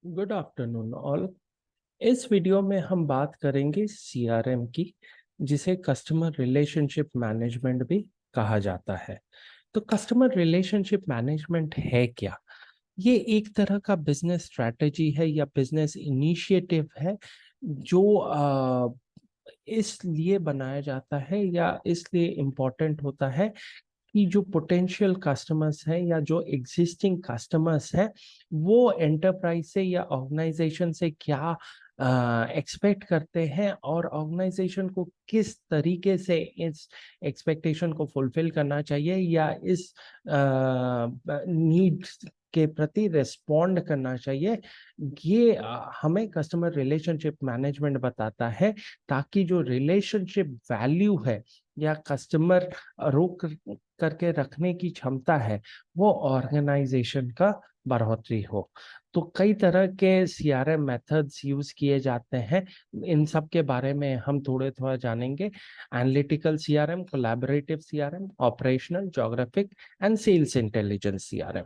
Good afternoon all. इस video में हम बात करेंगे सीआरएम की, जिसे कस्टमर रिलेशनशिप मैनेजमेंट भी कहा जाता है। तो कस्टमर रिलेशनशिप मैनेजमेंट है क्या? ये एक तरह का बिजनेस स्ट्रैटेजी है या बिजनेस इनिशिएटिव है जो इसलिए बनाया जाता है या इसलिए इम्पोर्टेंट होता है कि जो पोटेंशियल कस्टमर्स हैं या जो एग्जिस्टिंग कस्टमर्स हैं वो एंटरप्राइज से या ऑर्गेनाइजेशन से क्या एक्सपेक्ट करते हैं और ऑर्गेनाइजेशन को किस तरीके से इस एक्सपेक्टेशन को फुलफिल करना चाहिए या इस नीड्स के प्रति रिस्पॉन्ड करना चाहिए। ये हमें कस्टमर रिलेशनशिप मैनेजमेंट बताता है, ताकि जो रिलेशनशिप वैल्यू है या कस्टमर रोक करके रखने की क्षमता है वो ऑर्गेनाइजेशन का बढ़ोतरी हो। तो कई तरह के सीआरएम मेथड्स यूज किए जाते हैं। इन सब के बारे में हम थोड़ा जानेंगे। Analytical CRM, collaborative CRM, operational, geographic and sales intelligence CRM.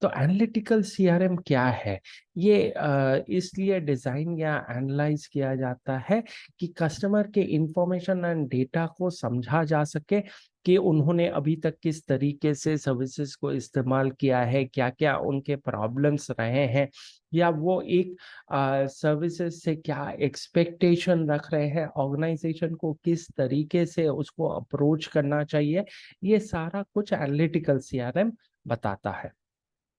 तो एनालिटिकल सीआरएम क्या है? ये इसलिए डिजाइन या एनालाइज किया जाता है कि कस्टमर के इंफॉर्मेशन एंड डेटा को समझा जा सके कि उन्होंने अभी तक किस तरीके से सर्विसेज को इस्तेमाल किया है, क्या क्या उनके प्रॉब्लम्स रहे हैं, या वो एक सर्विसेज से क्या एक्सपेक्टेशन रख रहे हैं, ऑर्गेनाइजेशन को किस तरीके से उसको अप्रोच करना चाहिए। ये सारा कुछ एनालिटिकल सीआरएम बताता है।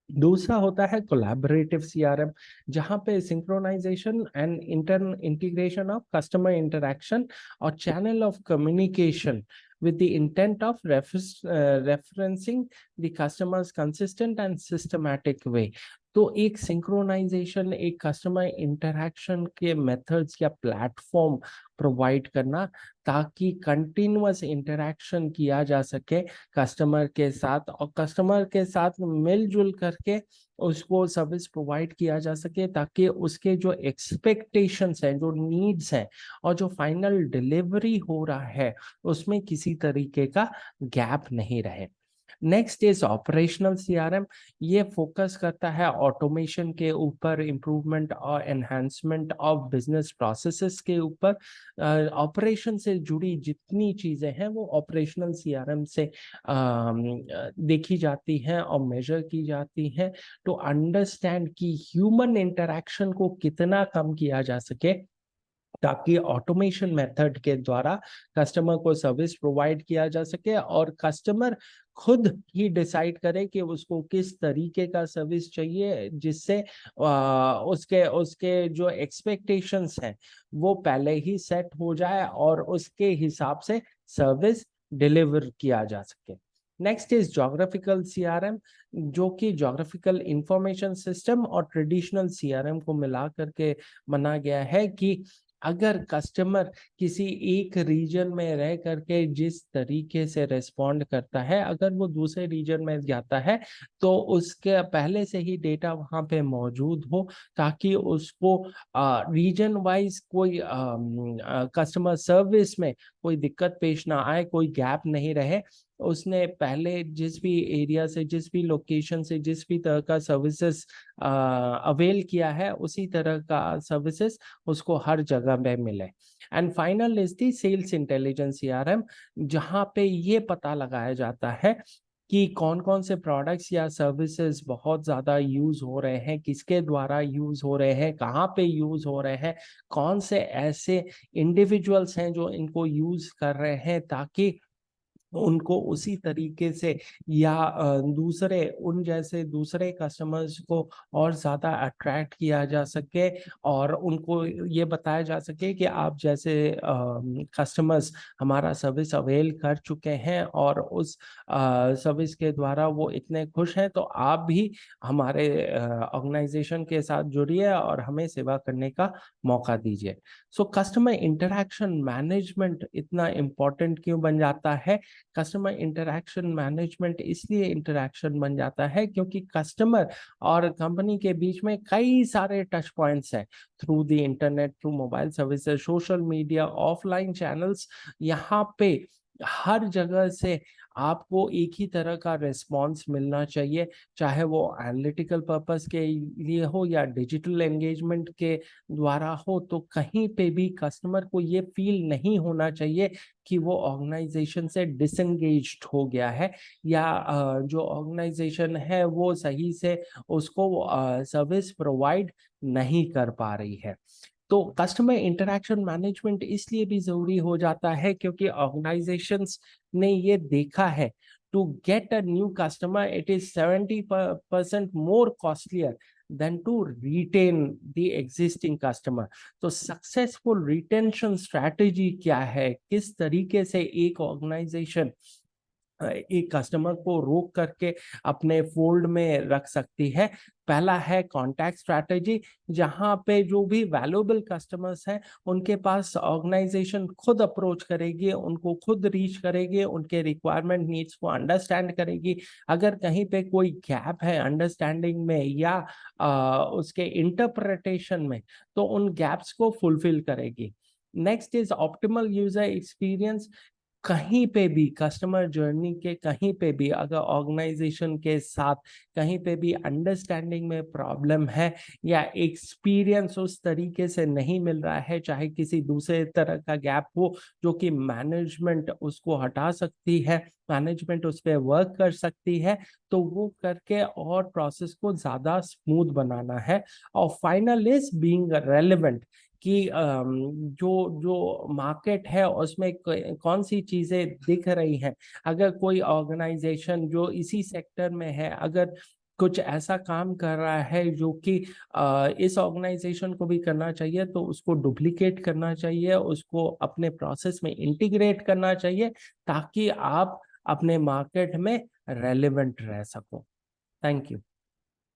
दूसरा होता है कोलैबोरेटिव सीआरएम, जहां पे synchronization and integration of customer interaction और channel of communication with the intent of referencing the customer's consistent and systematic way। तो एक सिंक्रोनाइजेशन, एक कस्टमर इंटरैक्शन के मेथड्स या प्लेटफॉर्म प्रोवाइड करना, ताकि कंटिन्यूअस इंटरैक्शन किया जा सके कस्टमर के साथ, और कस्टमर के साथ मिलजुल करके उसको सर्विस प्रोवाइड किया जा सके, ताकि उसके जो एक्सपेक्टेशंस हैं, जो नीड्स हैं और जो फाइनल डिलीवरी हो रहा है उसमें किसी तरीके का गैप नहीं रहे। Next is operational CRM. ये फोकस करता है ऑटोमेशन के ऊपर, इम्प्रूवमेंट और एनहांसमेंट ऑफ बिजनेस प्रोसेसेस के ऊपर। ऑपरेशन से जुड़ी जितनी चीजें हैं वो ऑपरेशनल सीआरएम से देखी जाती हैं और मेजर की जाती हैं, टू अंडरस्टैंड कि ह्यूमन इंटरेक्शन को कितना कम किया जा सके, ताकि ऑटोमेशन मेथड के द्वारा कस्टमर को सर्विस प्रोवाइड किया जा सके और कस्टमर खुद ही डिसाइड करे कि उसको किस तरीके का सर्विस चाहिए, जिससे उसके उसके जो एक्सपेक्टेशंस हैं वो पहले ही सेट हो जाए और उसके हिसाब से सर्विस डिलीवर किया जा सके। नेक्स्ट इज जोग्राफिकल सीआरएम, जो कि जोग्राफिकल इंफॉर्मेशन सिस्टम और ट्रेडिशनल सीआरएम को मिला करके बना गया है कि अगर कस्टमर किसी एक रीजन में रह करके जिस तरीके से रिस्पॉन्ड करता है, अगर वो दूसरे रीजन में जाता है तो उसके पहले से ही डेटा वहाँ पे मौजूद हो, ताकि उसको रीजन वाइज कोई कस्टमर सर्विस में कोई दिक्कत पेश ना आए, कोई गैप नहीं रहे। उसने पहले जिस भी एरिया से, जिस भी लोकेशन से, जिस भी तरह का सर्विसेज अवेल किया है, उसी तरह का सर्विसेज उसको हर जगह में मिले। And final is the sales intelligence CRM, जहां पे ये पता लगाया जाता है कि कौन कौन से प्रोडक्ट्स या सर्विसेज बहुत ज़्यादा यूज़ हो रहे हैं, किसके द्वारा यूज़ हो रहे हैं, कहाँ पे यूज़ हो रहे हैं, कौन से ऐसे इंडिविजुअल्स हैं जो इनको यूज़ कर रहे हैं, ताकि उनको उसी तरीके से या दूसरे उन जैसे दूसरे कस्टमर्स को और ज़्यादा अट्रैक्ट किया जा सके, और उनको ये बताया जा सके कि आप जैसे कस्टमर्स हमारा सर्विस अवेल कर चुके हैं और उस सर्विस के द्वारा वो इतने खुश हैं, तो आप भी हमारे ऑर्गेनाइजेशन के साथ जुड़िए और हमें सेवा करने का मौका दीजिए। सो कस्टमर इंटरैक्शन मैनेजमेंट इतना इम्पोर्टेंट क्यों बन जाता है? कस्टमर इंटरैक्शन मैनेजमेंट इसलिए इंटरैक्शन बन जाता है क्योंकि कस्टमर और कंपनी के बीच में कई सारे टच पॉइंट्स हैं, through the internet, through mobile services, social media, offline channels. यहाँ पे हर जगह से आपको एक ही तरह का रिस्पॉन्स मिलना चाहिए, चाहे वो एनालिटिकल पर्पस के लिए हो या डिजिटल एंगेजमेंट के द्वारा हो। तो कहीं पे भी कस्टमर को ये फील नहीं होना चाहिए कि वो ऑर्गेनाइजेशन से डिसंगेज्ड हो गया है, या जो ऑर्गेनाइजेशन है वो सही से उसको सर्विस प्रोवाइड नहीं कर पा रही है। तो कस्टमर इंटरैक्शन मैनेजमेंट इसलिए भी जरूरी हो जाता है क्योंकि ऑर्गेनाइजेशंस ने ये देखा है, to get a new customer it is 70% more costlier then to retain the existing customer. तो सक्सेसफुल रिटेंशन स्ट्रैटेजी क्या है, किस तरीके से एक ऑर्गेनाइजेशन एक कस्टमर को रोक करके अपने फोल्ड में रख सकती है। पहला है कॉन्टैक्ट स्ट्रैटेजी, जहां पे जो भी वैल्यूएबल कस्टमर्स हैं उनके पास ऑर्गेनाइजेशन खुद अप्रोच करेगी, उनको खुद रीच करेगी, उनके रिक्वायरमेंट नीड्स को अंडरस्टैंड करेगी। अगर कहीं पे कोई गैप है अंडरस्टैंडिंग में या उसके इंटरप्रिटेशन में, तो उन गैप्स को फुलफिल करेगी। Next is optimal user experience. कहीं पे भी कस्टमर जर्नी के कहीं पे भी अगर ऑर्गेनाइजेशन के साथ कहीं पे भी अंडरस्टैंडिंग में प्रॉब्लम है या एक्सपीरियंस उस तरीके से नहीं मिल रहा है, चाहे किसी दूसरे तरह का गैप हो जो कि मैनेजमेंट उसको हटा सकती है, मैनेजमेंट उस पर वर्क कर सकती है, तो वो करके और प्रोसेस को ज्यादा स्मूथ बनाना है। और फाइनल इज बीइंग रेलेवेंट, कि जो जो मार्केट है उसमें कौन सी चीजें दिख रही हैं। अगर कोई ऑर्गेनाइजेशन जो इसी सेक्टर में है अगर कुछ ऐसा काम कर रहा है जो कि इस ऑर्गेनाइजेशन को भी करना चाहिए, तो उसको डुप्लीकेट करना चाहिए, उसको अपने प्रोसेस में इंटीग्रेट करना चाहिए, ताकि आप अपने मार्केट में रेलेवेंट रह सको। Thank you.